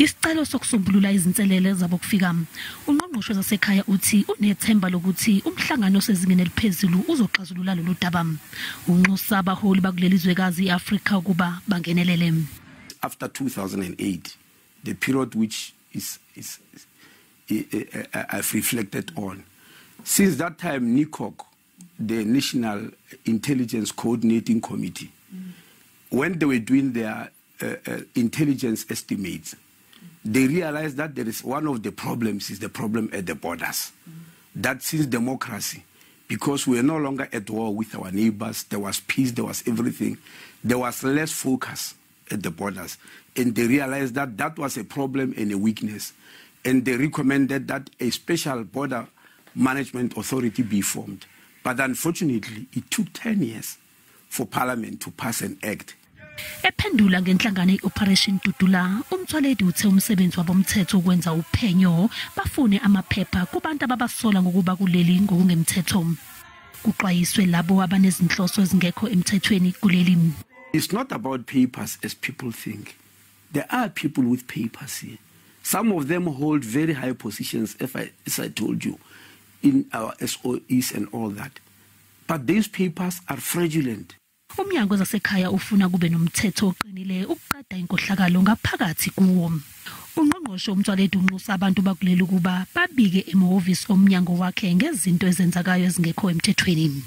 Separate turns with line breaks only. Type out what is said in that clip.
Isicelo sokusombulula izinselele zabokufika. Ungqongqoshe wasekhaya uthi unethemba lokuthi umhlangano osezingeni eliphezulu uzoxazulula lolu daba. Unxusa abaholi bakuleli zwekazi iAfrika ukuba bangenelele.
After 2008, the period which I've reflected on, since that time, NICOC, the National Intelligence Coordinating Committee, when they were doing their intelligence estimates, they realized that there is one of the problems is the problem at the borders. That since democracy, because we are no longer at war with our neighbors, there was peace, there was everything, there was less focus at the borders. And they realized that that was a problem and a weakness. And they recommended that a special border management authority be formed. But unfortunately, it took 10 years for Parliament to pass an act.
Ephendula ngenhlangano Operation Dudula, umthwaledi uthe umsebenzi wabomthetho ukwenza uphenyo bafune amaphepha kubantu ababasola ngokuba kuleli ngokungemthetho. Kuxwayiswe labo abanezinhloso ezingekho emthethweni kuleli.
It's not about papers as people think. There are people with papers here. Some of them hold very high positions, as I told you, in our SOEs and all that. But these papers are fraudulent.
Umnyango wezesakhaya ufuna kube nomthetho oqinile ukuqeda inkohlakalo ngaphakathi kuwo. Ungqongqoshe umthwaledi unxusa abantu bakuleli ukuba babike emahhovisi omnyango wakhe ngezinto ezenzakayo ezingekho emthethweni.